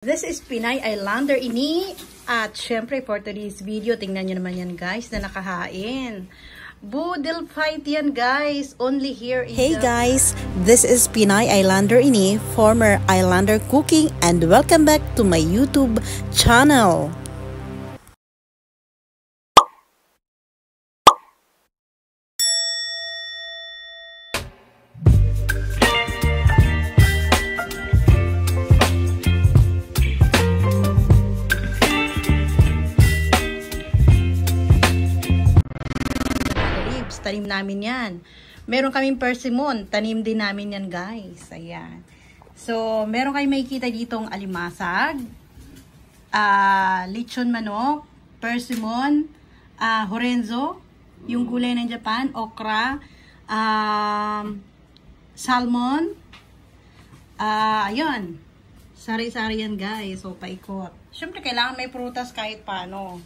This is Pinay Islander ini. At syempre for today's video, tingnan nyo naman yan guys na nakahain. Boodle fight yan guys. Only here in Hey guys, this is Pinay Islander ini, former Islander cooking, and welcome back to my YouTube channel. Tanim namin yan. Meron kaming persimmon. Tanim din namin yan, guys. Ayan. So, meron kayong makikita ditong alimasag, lechon manok, persimmon, horenzo, yung gulay ng Japan, okra, salmon, ayun. Sari-sari yan, guys. So, paikot. Siyempre, kailangan may prutas kahit paano.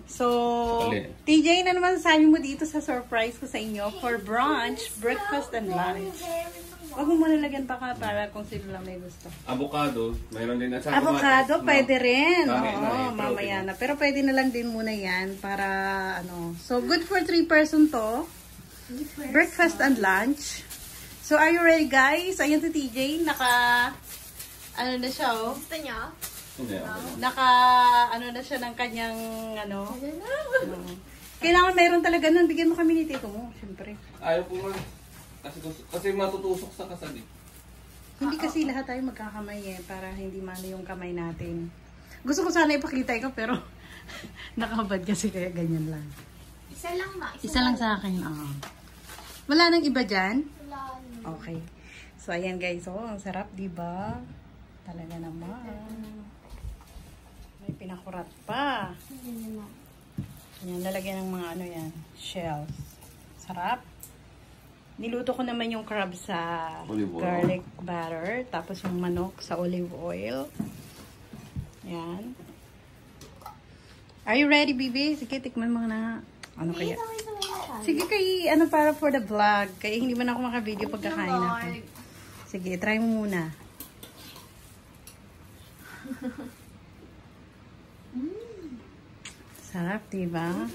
So, TJ, na naman sabi mo dito sa surprise ko sa inyo for brunch, breakfast, and lunch. Huwag mo muna lagyan pa ka para kung sino lang may gusto. Avocado, mayroon din. At avocado, pwede rin. Oo, mamaya na. Pero pwede na lang din muna yan para, ano. So, good for 3 person to. Breakfast and lunch. So, are you ready, guys? Ayun si TJ, ano na siya, oh. Gusto niya? Ano na siya ng kanyang, ano. Kailangan mayroon talaga nun. Bigyan mo kami ni tito mo, syempre. Ayaw po man. Kasi matutusok sa kasal eh. Hindi kasi lahat tayo magkakamay eh, para hindi mano yung kamay natin. Gusto ko sana ipakita ikaw, pero nakabad kasi kaya ganyan lang. Isa lang ma. Isa lang sa akin, Wala nang iba dyan? Wala. Okay. So, ayan guys, ang sarap, diba? Talaga naman. May pinakurat pa. Yan, lalagyan ng mga ano yan, shells. Sarap. Niluto ko naman yung crab sa garlic butter. Tapos yung manok sa olive oil. Yan. Are you ready, baby? Sige, tikman mo na. Ano kaya? Sige, ano para for the vlog. Kaya hindi man ako maka-video pagkakain ako. Sige, try mo muna. Sarap, diba?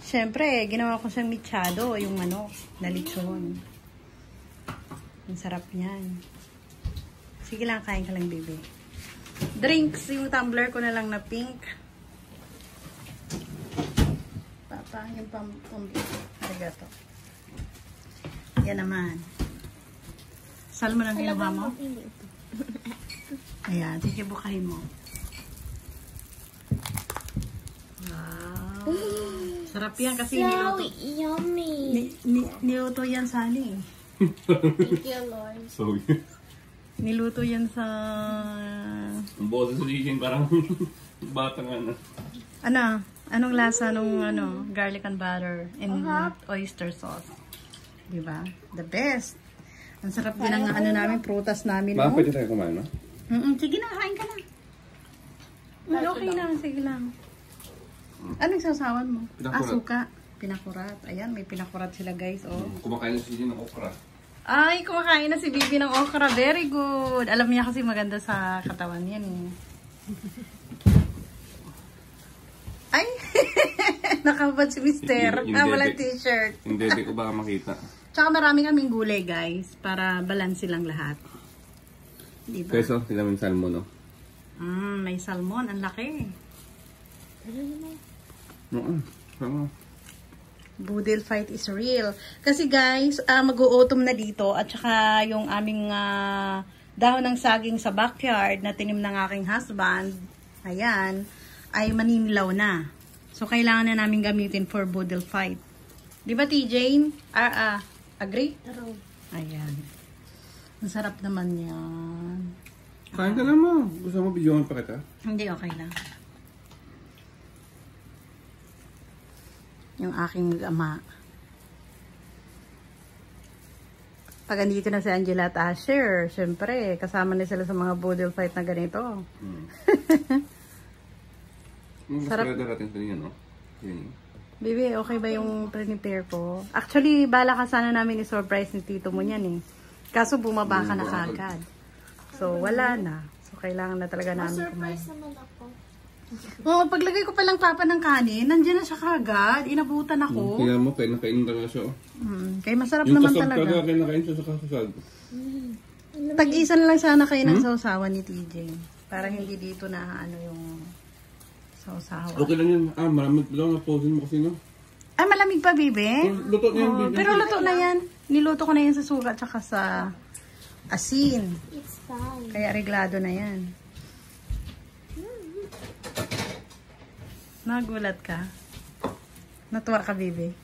Siyempre, ginawa ko siyang mechado, yung manok na lechon. Ang sarap niyan. Sige lang, kain ka lang, baby. Drinks, yung tumbler ko na lang na pink. Papa, yung arigato. Yan naman. Salmon ang ginawa mo? Ayan, sige, bukahin mo. Wow. Sarap yan kasi niluto. Yummy. Niluto yan sa ani. Thank you, Lord. So, Niluto yan sa... ang boses sa Jijin parang batang ano. Anong lasa nung garlic and butter and oyster sauce? Diba? The best. Ang sarap din ang namin, prutas namin. Ba, pwede tayo kumain, no? Sige na, kain ka na. Okay na, sige lang. Anong sasawan mo? Pinakurat. Suka. Pinakurat. Ayan, may pinakurat sila guys, oh. Kumakain na si Jijin ng okra. Ay, kumakain na si Bibi ng okra. Very good. Alam niya kasi maganda sa katawan yan, eh. Ay! Nakabad si Mister. Walang t-shirt. Hindi ko baka makita. Tsaka marami kaming gulay, guys. Para balanse lang lahat. Diba? Peso, sila may salmon, no? May salmon. Ang laki. Sama. Boodle fight is real. Kasi guys, mag-uutom na dito. At saka yung aming dahon ng saging sa backyard na tinim ng aking husband, ayan, ay maninilaw na. So, kailangan na namin gamitin for boodle fight. Di ba, TJ? Agree? Ayan. Ang sarap naman yan. Kain ka lang mo. Gusto mo videohan pa kita? Hindi, okay lang. Yung aking ama. Pag andito na si Angela at Asher, syempre, kasama na sila sa mga boodle fight na ganito. Sarap. Mas natin sa niya, no? Baby, okay ba yung prepare ko? Actually, bala ka sana namin i-surprise ni tito mo yan eh. Kaso bumaba ka na kagad. So, wala na. So, kailangan na talaga namin kumain. Surprise naman ako. Oo, paglagay ko palang papa ng kanin, nandiyan na siya kagad. Inabutan ako. Tingnan mo, kaya nakain talaga siya. Kaya masarap Yung naman kasag talaga. talaga, kaya nakain siya sa kasag. Tag-isa na lang sana kayo ng sausawan ni TJ. Para hindi dito na ano yung sausawan. Okay lang yun. Malamig lang. Naposin mo kasi, no? Ay, malamig pa, bibe? Luto na yan, baby. Pero luto na yan. Niluto ko na yan sa suka at saka sa asin. It's fine. Kaya reglado na yan. Nagulat ka? Natuwa ka, bibe?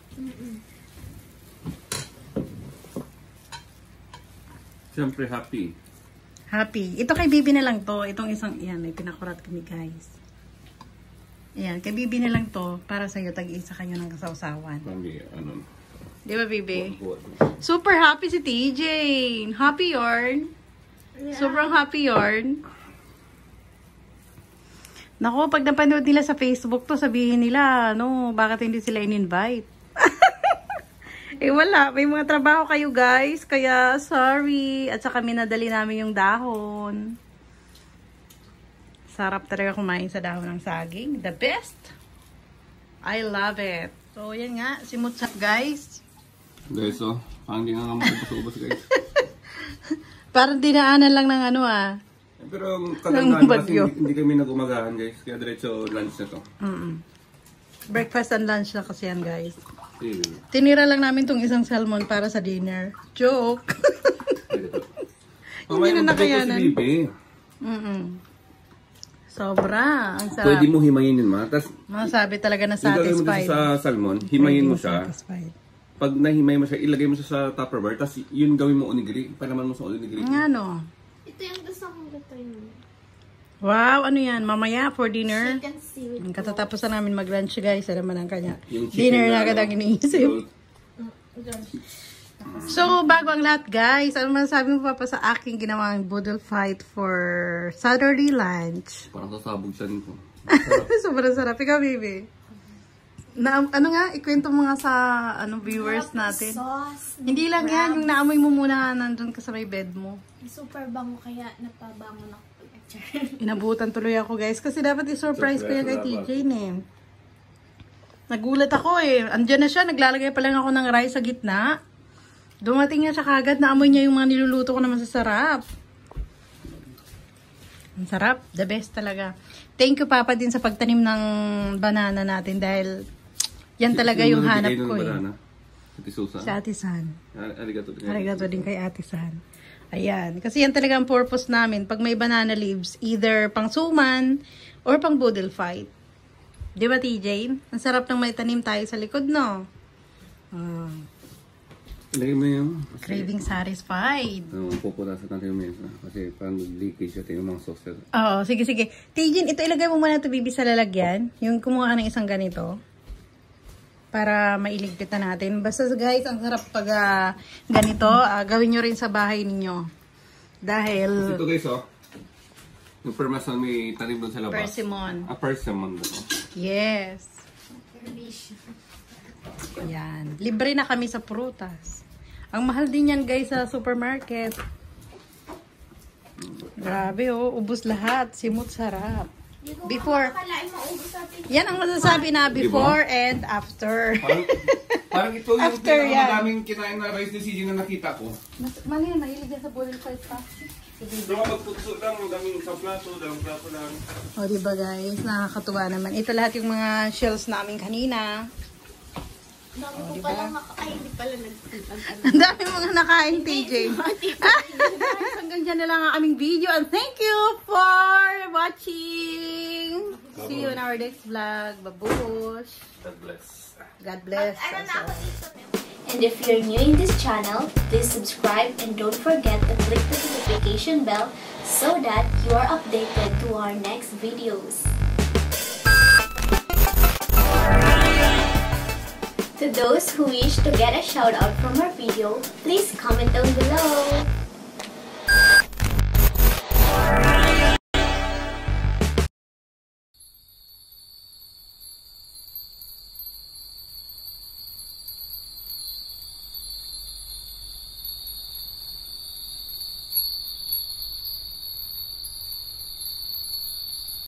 Siyempre, happy. Happy. Ito kay bibi na lang to. Itong isang, yan, may pinakurat kami, guys. Ayan, kay bibi na lang to. Para sa'yo, tag-isa kayo ng kasawsawan. Pagi, ano. Di ba, bibi? Buwan. Super happy si TJ. Happy yarn. Sobrang happy yarn. Nako, pag napanood nila sa Facebook to, sabihin nila, no, bakit hindi sila in-invite? Eh, wala. May mga trabaho kayo, guys. Kaya, sorry. At saka, minadali namin yung dahon. Sarap talaga kumain sa dahon ng saging. The best. I love it. So, yan nga. Simutsap, guys. Guys, parang hindi nga makapag-ubos, guys. Parang dinaanan lang ng ano, Pero Ng kagandahan kasi bagyo. hindi kami nag-umagahan, guys. Kaya diretso lunch na to. Breakfast and lunch na kasi yan, guys. Eh, Tinira lang namin tong isang salmon para sa dinner. Joke. Mamaya na na nakayanan. si Bibi. Sobra. Ang sarap. Pwede mo himayin yun, ma. Tapos, Masabi talaga na yung gagawin mo dito satisfied. sa salmon, himayin mo Pwedeng siya. satisfied. Pag nahimay mo siya, ilagay mo siya sa Tupperware. Tapos, yun gawin mo onigiri. Palaman mo sa onigiri. Nga, no? Ito yung gusto kong lutuin. Wow, ano yan? Mamaya for dinner. Chicken seaweed. Ang katatapos na namin mag-lunch, guys. Ano naman ang kanya. Yung chicken Dinner na na, agad ang iniisip. So, bago ang lahat, guys, ano masasabi mo pa sa aking ginawang boodle fight for Saturday lunch? Parang sasabog siya nito. Sobrang sarap. Ikaw, baby. Na, ano nga, ikwento mo nga sa viewers natin. Sauce. Hindi lang yan, yung naamoy mo muna nandun ka sa may bed mo. Super bango kaya napabangon ako. Inabutan tuloy ako, guys, kasi dapat i-surprise ko yan kay TJ, Nagulat ako, Andiyan na siya, naglalagay pa lang ako ng rice sa gitna. Dumating niya siya kagad, naamoy niya yung mga niluluto ko na masasarap. Ang sarap, the best talaga. Thank you, Papa, din sa pagtanim ng banana natin dahil yan talaga yung hanap ko, Ate Susan. Sa Ate San. Arigato din. Arigato din kay Ate San. Ayan. Kasi yan talaga ang purpose namin. Pag may banana leaves, either pang suman or pang boodle fight. Di ba, TJ? Ang sarap ng may tanim tayo sa likod, no? Ilagay mo yung... Craving satisfied. Pupunasan natin yung mesa. Kasi parang leakage siya yung mga sauce. Oo, sige, sige. TJ, ito ilagay mo muna ito, bibi, sa lalagyan. Yung kumuha ka ng isang ganito. Para mailigpit na natin. Basta guys, ang sarap pag ganito. Gawin nyo rin sa bahay ninyo. Dahil... Ito guys, yung permason may tanim doon sa labas. Persimmon. Persimmon. Yes. Yan. Libre na kami sa prutas. Ang mahal din yan guys sa supermarket. Grabe ubos lahat. Simut sarap. Before. Yan ang masasabi na before and after. Parang ito yung After yan. pinakamadaming kinain na rice decision na nakita ko. Mali yan, mahilig yan sa boiled fight pa. Pero magputso lang, ang daming isang plato, dalawang plato lang. O diba guys, nakakatuwa naman. Ito lahat yung mga shells namin kanina. Dami ko palang hindi pala nagtitag. Ang dami mga nakain, TJ. Hanggang dyan na lang ang aming video. And thank you for watching. See you in our next vlog. Babush. God bless. God bless. And if you're new in this channel, please subscribe and don't forget to click the notification bell so that you are updated to our next videos. To those who wish to get a shout out from our video, please comment down below.